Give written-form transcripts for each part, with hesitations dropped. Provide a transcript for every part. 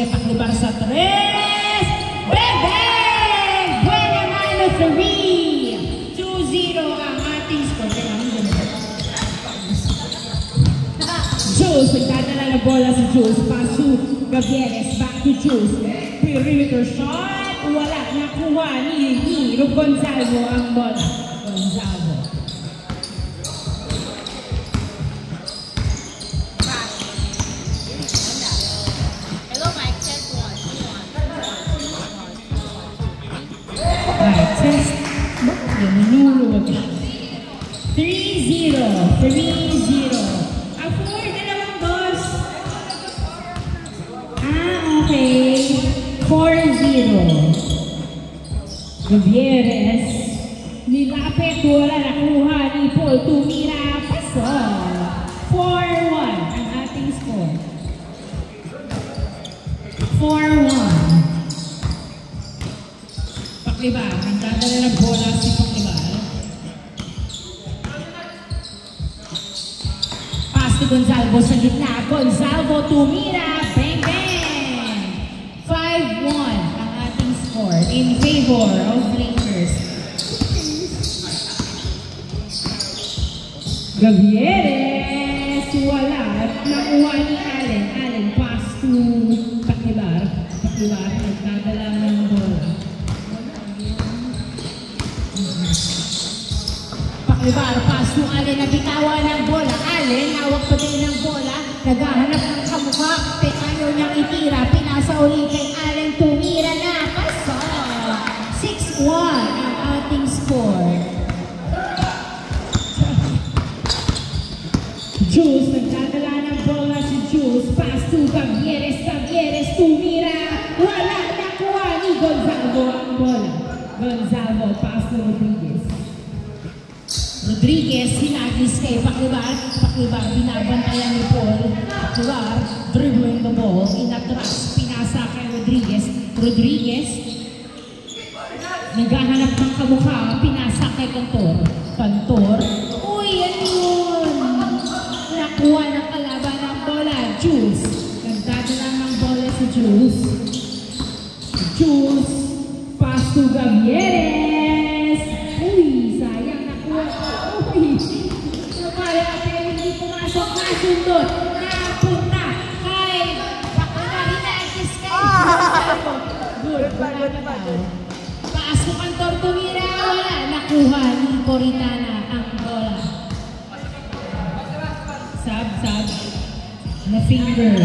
Paklibar, paklibar sa 3. Bebe! Buena mano 3. 2-0 ang ating score. Jules, nagdadala na bola si Jules. Pasu, Gavieres, back to Jules. Perimeter shot. Wala, nakuha ni Gonzalo ang bola. Gonzalo. Test. Nanulog. 3-0. 3-0. Afford, dalawang boss. Okay. 4-0. Gavieres. Nilapit. Wala nakuha ni Paul. Tumira. Pasol. 4-1 ang ating score. 4-1. Paklibar, nagdadala ng bola si Paklibar. Pass to Gonzalo sa gitna. Gonzalo tumira. Bang, bang! 5-1 ang ating score in favor of Lakers. Gavieres, wala. Nakuha ni Allen. Allen, pass to Paklibar. Paklibar, nagdadala ng bola. Paklibar, pass to Allen, nabitawan ng bola. Allen, hawak pa din ng bola. Naghahanap ng kamukha. Ayaw niyang itira. Pinasa uli kay Allen. Tumira na. Paso. 6-1 ang ating score. Jules, nagdadala ng bola si Jules. Pass to Gavieres. Gavieres, tumira. Wala, nakuha ni Gonzalo ang bola. Gonzalo, pass to Rodriguez. Rodriguez, hinagis kay Paklibar. Paklibar, binabantayan ni Paul. Paklibar, dribbling the ball. Inatras, pinasa kay Rodriguez. Rodriguez, naghahanap ng kamukha. Pinasa kay Cantor. Cantor, uy, yan yun. Nakuha ng kalaban ng bola. Jules, nagdadala ng bola si Jules. Jules, pass to Gavieres. Uy, sayang nakuha. Uy, napala natin, hindi pumasok na sundot. Napunta kay Paklibar, hinagis kay Gonzalo. Good, wala ka daw. Pass to Cantor, tumira. Wala, nakuha ni Coritana ang bola. Sab, na finger.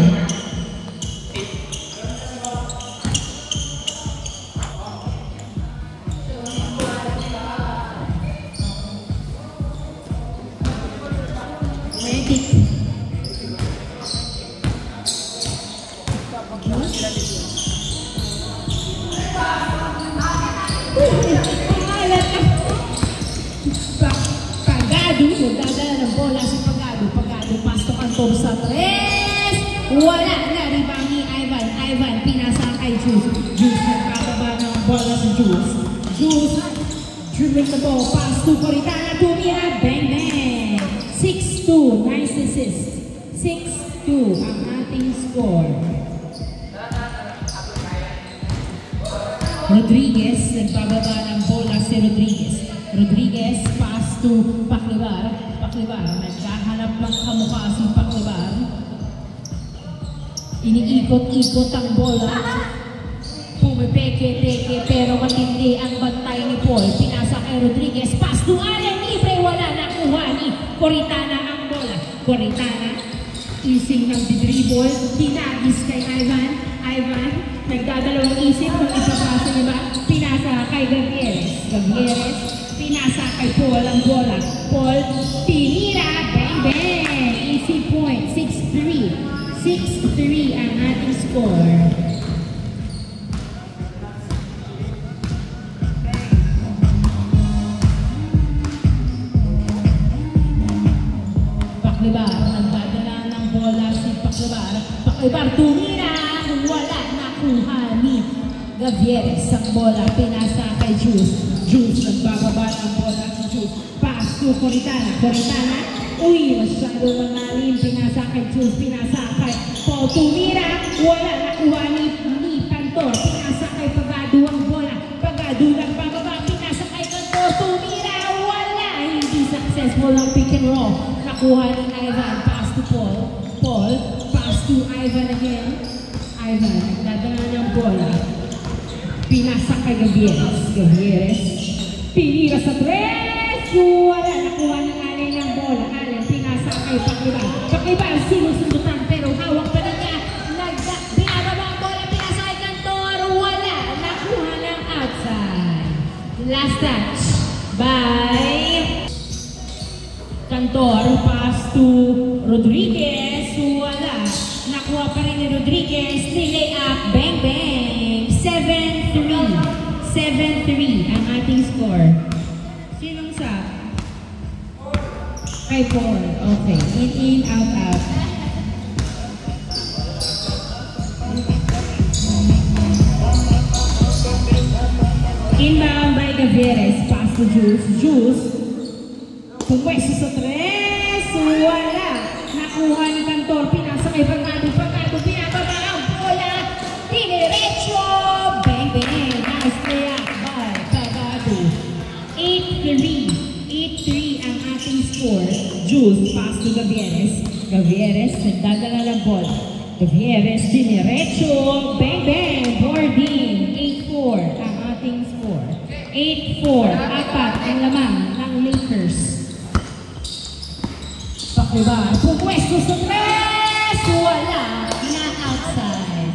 Pagado, nagdadala ng bola si Pagado. Pagado, pass to Cantor sa 3. Wala na, rebound ni Ivan. Ivan, pinasa kay Jules. Jules, nagkakaba ng bola si Jules. Jules, dribbling the ball, pass to Coritana. Tumira, bang, bang. 6-2, nice assist. 6-2 ang ating score. Rodriguez, nagbababa ng bola si Rodriguez. Rodriguez, pass to Paklibar. Paklibar, naghahanap ng kamukha si Paklibar. Iniikot-ikot ang bola. Pumipeke-peke pero matindi ang bantay ni Paul. Pinasa kay Rodriguez, pass to Allen. Libre, wala, nakuha ni Coritana ang bola. Coritana, ising ng dribble. Tinagis kay Ivan. Ivan, nagdadalawang isip kung ipapasa niya ba. Pinasa kay Gavieres. Gavieres, pinasa kay Paul ang bola. Paul, tinira. Bang, bang. Easy point. 6-3. 6-3 ang ating score. Paklibar, nagdadala ng bola si Paklibar. Paklibar, tumira. Wala, nakuha ni Gavieres ang bola. Pinasa kay Jules. Jules, nagbababa ng bola si Jules. Pass to Coritana. Coritana, uy, masyado malalim. Pinasa kay Jules. Pinasa kay Paul. Tumira. Wala, nakuha ni and roll. Nakuha ni Ivan. Pass to Paul. Paul. Pass to Ivan again. Ivan. Nagdadala ng bola. Pinasa kay Gavieres. Gavieres. Pinira sa tres. Wala. Nakuha ni Allen ng bola. Allen. Pinasa kay Pacquiao. Pacquiao sinusundutan pero hawak pa rin niya. Binababa ang bola. Pinasa kay Cantor. Wala. Nakuha ng outside. Last touch by Cantor. Pass to Rodriguez. Wala. Nakuha pa rin ni Rodriguez. Nilay up. Bang bang. 7-3. 7-3 ang ating score. Sinong sa? Kay Paul. Okay. In, out, out. Inbound by Gavieres. Pass to Juice. Juice. Pumwesto sa tres. Wala. Nakuha ni Cantor. Pinasa kay Pagado. Pagado. Pinababa ang bola. Diniretso. Bang bang. Nice play up by Pagado. 8-3. 8-3 ang ating score. Juice. Pass to Gavieres. Gavieres. Nagdadala ng bola. Gavieres. Diniretso. Bang bang. Boarding. 8-4 ang ating score. 8-4. Apat ang lamang ng Lakers. Pacquiao. Pumwesto sa tres. Wala. Na outside.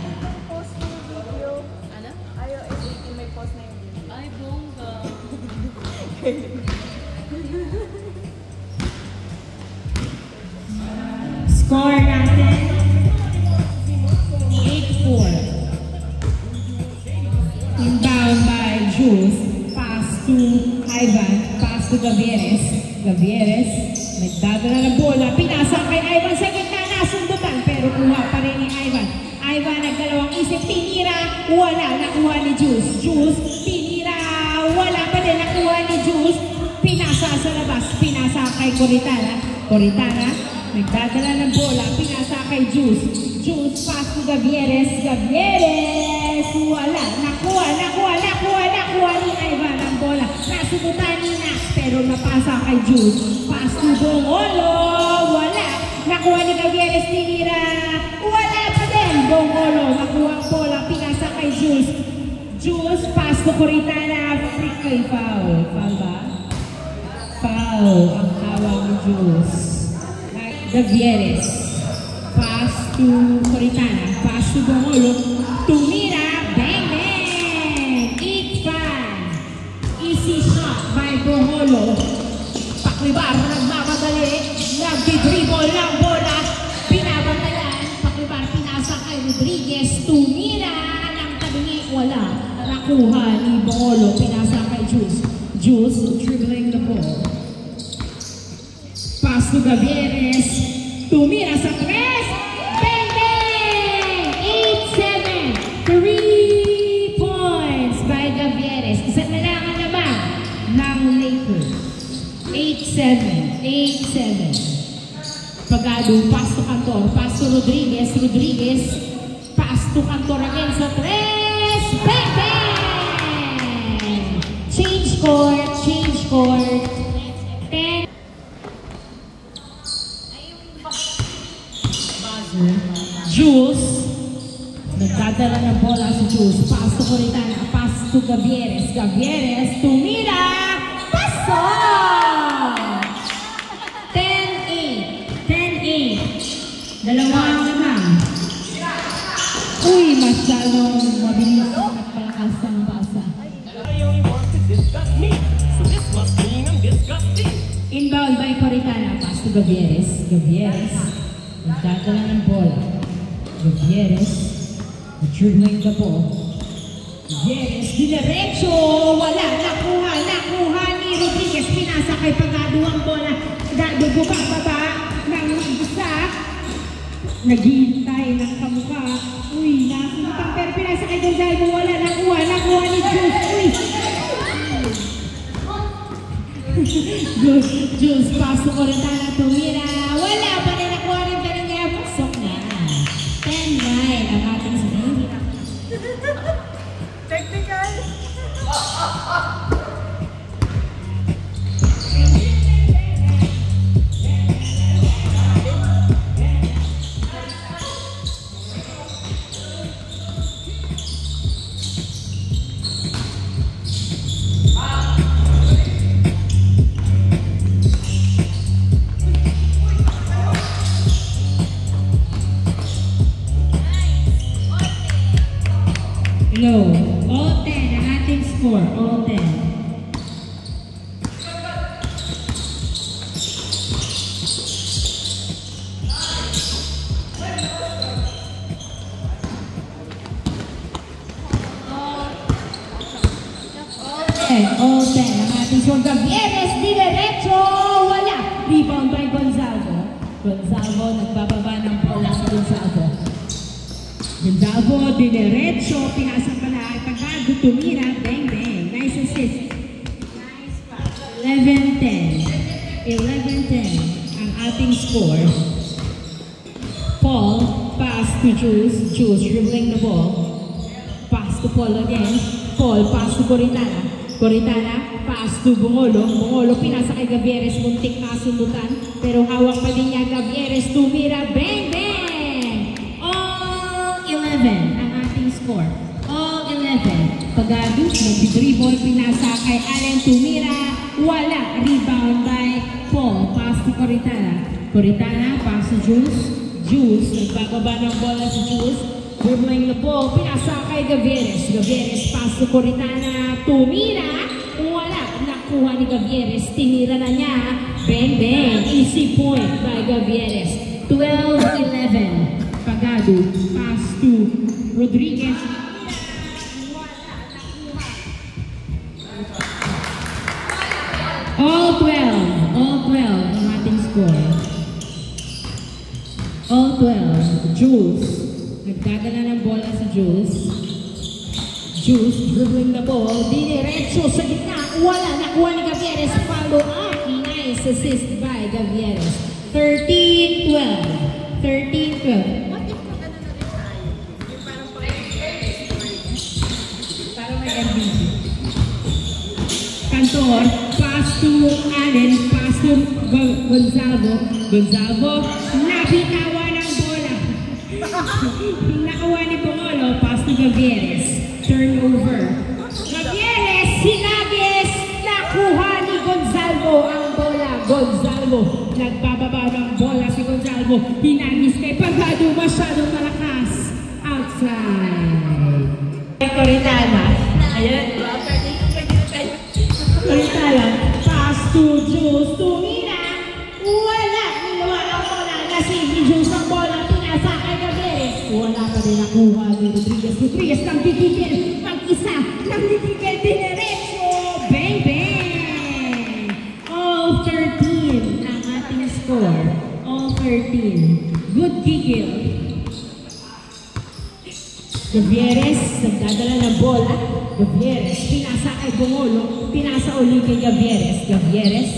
Post mo yung video. Ano? Ayaw, may post na yung video. Ay, bongga. Score natin. 8-4. Inbound by Juice. Pass to Ivan. Pass to Gavieres. Gavieres. Nagdadala ng bola. Pinasa kay Ivan sa gitna. Nasundutan. Pero kuha pa rin ni Ivan. Ivan nagdalawang isip. Tinira. Wala. Nakuha ni Juice. Juice. Tinira. Wala pa din. Nakuha ni Juice. Pinasa sa labas. Pinasa kay Coritana. Coritana. Nagdadala ng bola. Pinasa kay Juice. Juice. Pass to Gavieres. Gavieres. Wala. Nakuha ni Ivan ang bola. Nasubutan ni Nax pero napasa kay Juice. Pass to Bongolo. Wala. Nakuha ni Gavieres. Tinira. Wala pa din. Bongolo. Nakuha ang bola. Pinasa kay Juice. Juice. Pass to Coritana. Free foul. Foul ba? Foul ang tawag ni Juice. Gavieres. Pass to Coritana. Pass to Bongolo. Tumira. Bang bang. 8-5. Easy shot by Bongolo. Pacquiao. Nagmamadali. Nagdi-dribble ng bola. Binabantayan. Pacquiao. Pinasa kay Rodriguez. Tumira ng tabingi. Wala. Nakuha ni Bongolo. Pinasa kay Juice. Juice dribbling the ball. Pass to Gavieres. Tumira sa tres. Bang bang! 8-7. 3 points by Gavieres. Isa na lang ang naman ng Lakers. 8-7. 8-7. Pagado. Pass to Cantor. Pass to Rodriguez. Rodriguez. Pass to Cantor again sa tres. Bang bang! Change court. Change court. 10. Juice. Nagdadala ng bola si Juice. Pass to Coritana. Pass to Gavieres. Gavieres. Tumira. Paso! 10-8. 10-8. Dalawang naman. Uy, masyadong mabilis at palakas ang basa. Inbound by Coritana. Pass to Gavieres. Gavieres. Nagdadala ng bola. Gavieres. Dribbling the ball. Gavieres. Dinerecho. Wala. Nakuha ni Rodriguez. Pinasa kay Pagado ang bola. Pagado bumababa ng isa. Naghihintay ng kamukha. Uy, nasunod pero pinasa kay Gonzalo. Wala. Nakuha ni Juice. Uy. Juice. Pass to Coritana. Tumira. Wala pa rin. Nakuha rin pa rin kaya pasok na. 10-9 ang ating sabihin. Technical. all 10. All 10 ang ating score. Gavieres, diretso, wala. Rebound by Gonzalo. Gonzalo, nagbababa ng bola si Gonzalo. Gonzalo, diretso, pinasa pala ay Pagado, tumira, bang bang. Nice assist. 11-10. 11-10 ang ating score. Paul, pass to Jules. Jules dribbling the ball. Pass to Paul again. Paul, pass to Coritana. Coritana, pass to Bungolo. Bungolo, pinasa kay Gavieres, muntik na sundutan. Pero hawak pa din niya, Gavieres, tumira, bang, bang! All 11 ang ating score. All 11. Pagado, nag-dribble, pinasa kay Allen, tumira, wala. Rebound by Paul, pass to Coritana. Coritana, pass to Jules. Jules, nagbababa ng bola si Jules. Dribbling the ball, pinasa kay Gavieres. Gavieres, pass to Coritana, tumira, wala. Nakuha ni Gavieres, tinira na niya. Bang, bang. Easy point by Gavieres. 12-11. Pagado, pass to Rodriguez. All 12 ang ating score. All 12. Jules. Nagdadala ng bola si Jules. Jules dribbling the ball. Diretso sa gitna. Wala. Nakuha ni Gavieres. Follow up. Nice assist by Gavieres. 13-12. 13-12. What if pag ano na rin tayo? Yung parang may MVP. Cantor. Pass to Allen. Pass to Gonzalo. Gonzalo. Nabitawan ng bola. Nakuha ni Bungolo, pass to Gavieres. Turnover. Gavieres, sinagis, nakuha ni Gonzalo ang bola. Gonzalo, nagbababa ng bola si Gonzalo. Hinagis kay Pagado, masyadong malakas. Outside. Coritana. Ayan. Coritana, pass to Jules. Tumira. Wala. Nilawa ang bola. Kasi ni Jules ang bola. Pinasa kay Gavieres. Wala pa rin nakuha ni Rodriguez. Rodriguez nang titigil. Mag-isa. Nang titigil. Dinerecho. Bang, bang. All 13 ang ating score. All 13. Good gigil. Gavieres, nagdadala ng bola. Gavieres, pinasa kay Bungolo. Pinasa uli kay Gavieres. Gavieres,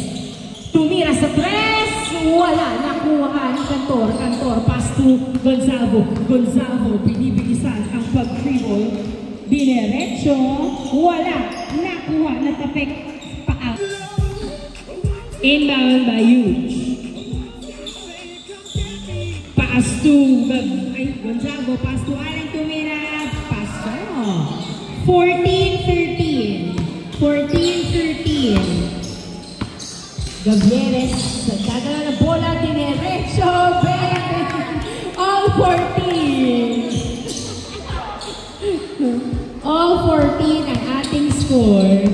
tumira sa tres. Wala. Nakuha ni Cantor. Cantor, pass to Gonzalo. Gonzalo, binibilisan ang pag-dribble. Dinerecho. Wala. Nakuha. Natapik. Paa. Inbound by Huge. Pass to Gonzalo. Pass to Allen, tumira. Paso. 14-13. 14-13. Gavieres, nagdadala ng bola, dinerecho, bang! All 14. All 14 ang ating score.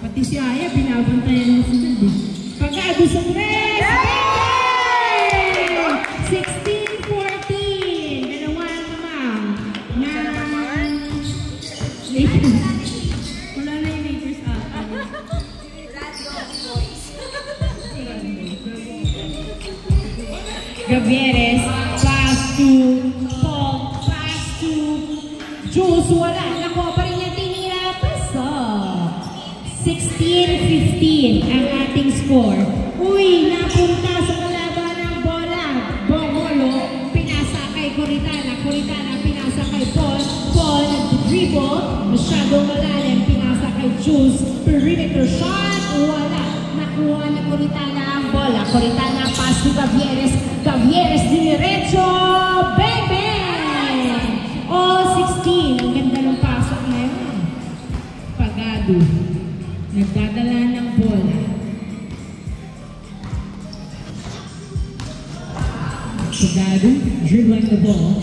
Pati si Aya, binabantayan mo si Nadi. Pagado sa tres! Bang! 16-14. Dalawa naman. Wala na yung Lakers ata. Gavieres, pass to Paul, pass to Jules, wala. Nakuha pa rin niya tinira. Paso. 16-15 ang ating score. Uy, napunta sa kalaban ng bola. Bongolo, pinasa kay Coritana. Coritana, pinasa kay Paul. Paul, nag-dribble. Masyadong malalim. Pinasa kay Jules. Perimeter shot. Wala. Nakuha ni Coritana ang bola. Coritana, pass to Gavieres. Gavieres, dinerecho. Bang, bang! All 16. Ang ganda ng pasok na yun. Pagado. Nagdadala ng bola. Pagado, dribbling the ball.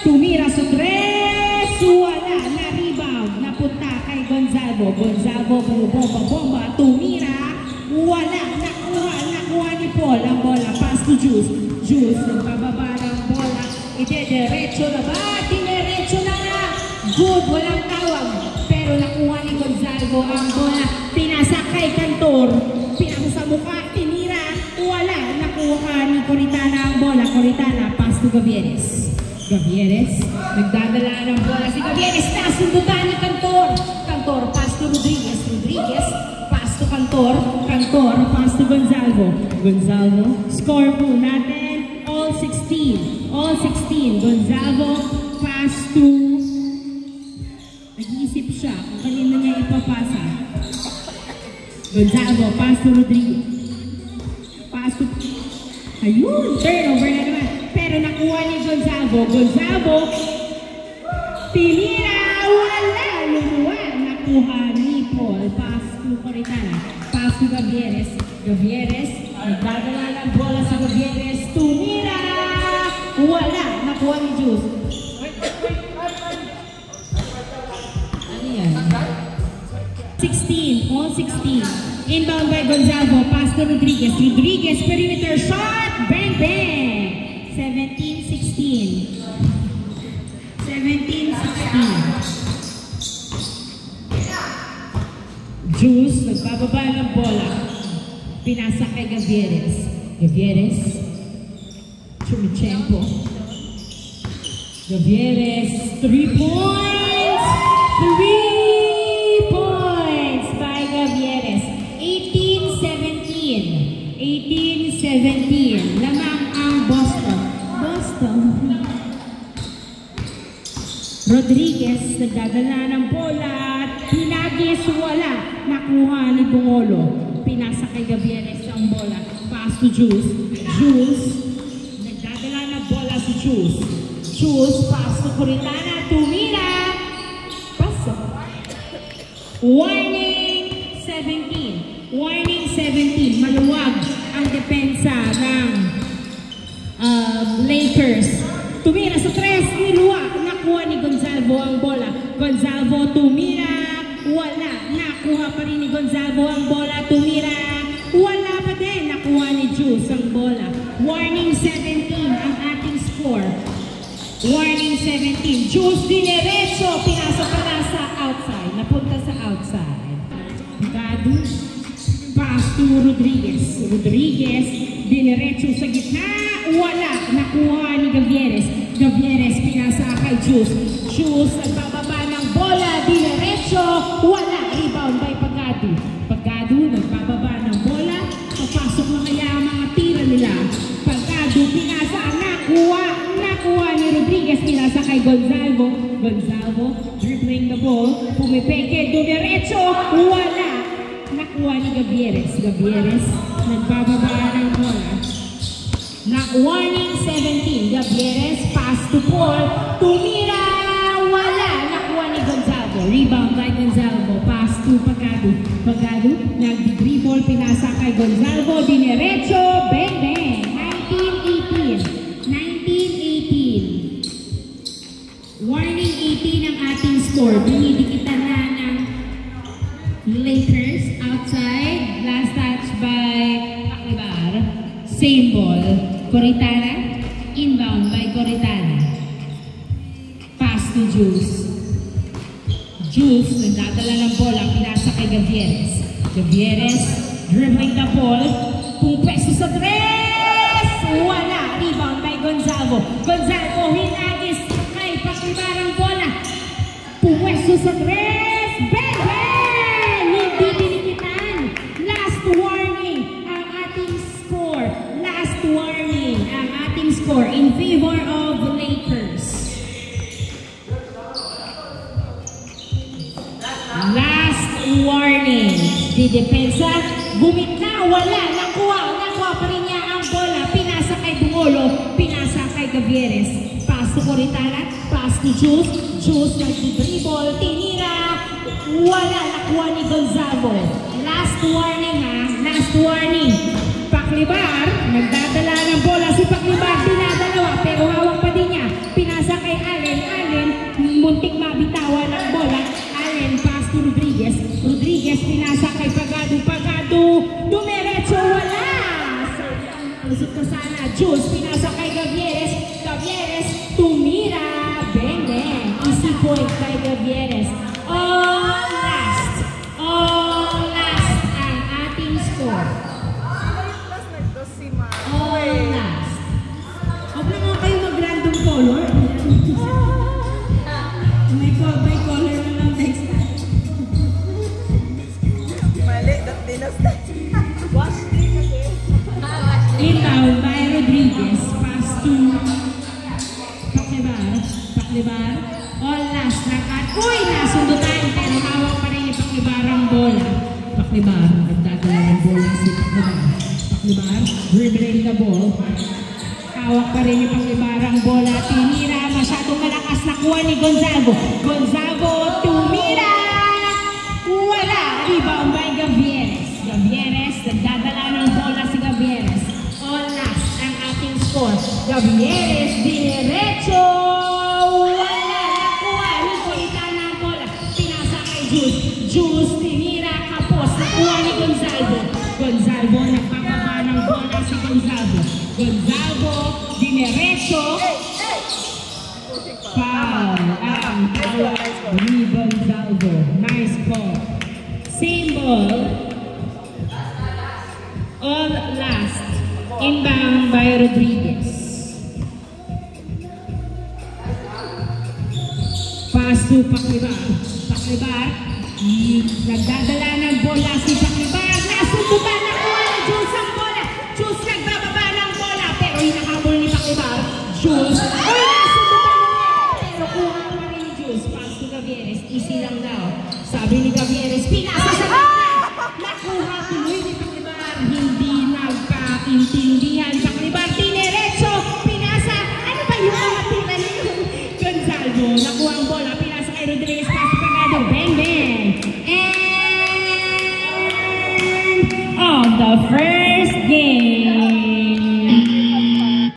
Tumira sa tres. Wala. Na-rebound. Napunta Gonzalvo. Gonzalvo, bomba, tumira. Wala, nakuha ni Paul ang bola. Pass to Juice. Juice, nagbababa ng bola. Ide-diretso na ba? Dineretso na nga. Good, walang tawag. Pero nakuha ni Gonzalvo ang bola. Pinasa kay Cantor. Pinasa sa mukha, tinira. Wala, nakuha ni Coritana ang bola. Coritana, pass to Gavieres. Gavieres, nagdadala ng bola si Gavieres. Nasundutan ni Cantor. Cantor, pass to Rodriguez. Rodriguez, pass to Cantor. Cantor, pass to Gonzalvo. Gonzalvo, score po natin. All 16. All 16. Gonzalvo, pass to... Nag-iisip siya kung kanina niya ipapasa. Gonzalvo, pass to Rodriguez. Pass to... Ayun, turnover na naman. Pero nakuha ni Gonzalvo. Gonzalvo, tinira, wala, lumuha. Nakuha ni Paul. Pass to Coritana. Pass to Gavieres. Gavieres, nagdadala ng bola sa Gavieres. Tumira, wala. Nakuha ni Juice. Ano yan? 16, all 16. Inbound by Gonzalvo. Pass to Rodriguez. Rodriguez, perimeter shot. Bang, bang. 17-16. 17-16. Juice, nagbababa ng bola. Pinasa kay Gavieres. Gavieres. Chumichenko. Gavieres. 3 points! 3 points by Gavieres. 18-17. 18-17. Lamang ang Boston. Rodriguez, nagdadala ng bola. Pinagis, wala. Nakuha ni Bungolo. Pinasa kay Gavieres ang bola. Pass to Juice. Juice, nagdadala ng bola si Juice. Juice, pass to Coritana. Tumira. Paso. Warning 17. Warning 17. Maluwag ang depensa ng Lakers. Tumira sa 3, niluwa. Nakuha ni Gonzalvo ang bola. Gonzalvo, tumira. Wala. Nakuha pa rin ni Gonzalvo ang bola. Tumira. Wala pa din. Nakuha ni Juice ang bola. Warning 17 ang ating score. Warning 17. Juice dinerecho. Pinasok pa na sa outside. Napunta sa outside. Gado. Pass to Rodriguez. Rodriguez, dinerecho sa gitna. Wala. Nakuha ni Gavieres. Gavieres, pinasa kay Juice. Juice, nagbababa ng bola. Dinerecho. Wala. Rebound by Pagado. Pagado, nagbababa ng bola. Papasok na kaya ang mga tira nila. Pagado, pinasa. Nakuha ni Rodriguez. Pinasa kay Gonzalvo. Gonzalvo, dribbling the ball. Pumipeke. Dinerecho. Wala. Nakuha ni Gavieres. Gavieres, nagbababa ng bola. Warning 17. Gavieres, pass to Paul. Tumira. Wala. Nakuha ni Gonzalvo. Rebound by Gonzalvo. Pass to Pagado. Pagado, nag-dribble. Pinasa kay Gonzalvo. Dinerecho. Bang, bang. 19-18. 19-18. Warning 18 ang ating score. Dinidikitan na ng Lakers outside. Last touch by Paclibar. Same ball. Coritana. Inbound by Coritana. Pass to Juice. Juice, nagdadala ng bola. Pinasa kay Gavieres. Gavieres, dribbling the ball. Pumpeso sa 3. Wala. Rebound by Gonzalvo. Gonzalvo, hinagis kay Paclibar ang bola. Pumpeso sa 3. Bang, bang! Hindi dinikitan. Last warning ang ating score. Last warning ang ating score in favor of the Lakers. Last warning. Di depensa, gumitna, wala, nakuha pa rin niya ang bola. Pinasa kay Bungolo, pinasa kay Gavieres. Pass to Coritana, pass to Juice. Juice nag-dribble, tinira. Wala, nakuha ni Gonzalvo. Last warning ha, last warning. Paclibar, nagdadala ng bola si Paclibar, dinadalawa pero hawak pa din niya. Pinasa kay Allen, Allen, muntik mabitawan ang bola. Allen, pass to Rodriguez. Rodriguez pinasa kay Pagado. Pagado, dumiretso, wala. Usot na sana. Jules pinasa kay Gavieres. Gavieres, tumira. Beng, beng. Easy point kay Gavieres. All last ang ating score. Plus nagdos si Ma. All last. Huwag na nga kayo mag-random color. May color na lang next time. Mali, that dinasty. Wash day kasi. Inbound by Rodriguez. Pass to Paklibar. All last na cut. Uy! Nasundutan. Pero hawak pa rin ni Paklibar ang bola. Paklibar. Nagdadala ng bola si Paklibar. Paklibar. Dribbling the ball. Hawak pa rin ni Paklibar ang bola. Tinira. Masyadong malakas. Nakuha ni Gonzago. Gonzago. Tumira. Wala. Rebound by Gavieres. Gavieres. Nagdadala ng bola si Gavieres. All last ang ating score. Gavieres. Diretso. Jules, tinira, kapos, nakuha ni Gonzalvo. Gonzalvo, nagpapaba ng bola si Gonzalvo. Gonzalvo, dinerecho. Foul ang tawag ni Gonzalvo. Nice call. Same ball. All last. Inbound by Rodriguez. Pass to Paklibar. Paklibar. Nagdadala ng bola si Paklibar. Nasundutan na kuha ni Jules ang bola. Jules nagbababa ng bola. Pero hinahabol ni Paklibar. Jules. Uy, nasundutan mo. Pero kuha pa rin ni Jules. Pass to Gavieres. Easy lang daw. Sabi ni Gavieres, pinasa sa gitna. Nakuha tuloy ni Paklibar. Hindi nagkaintindihan. Paklibar, dinerecho. Pinasa. Ano ba yung mga tira ni Gonzalvo? Nakuha ang bola. Pinasa kay Rodriguez. Pass to Pagado. Bang, bang. And on the first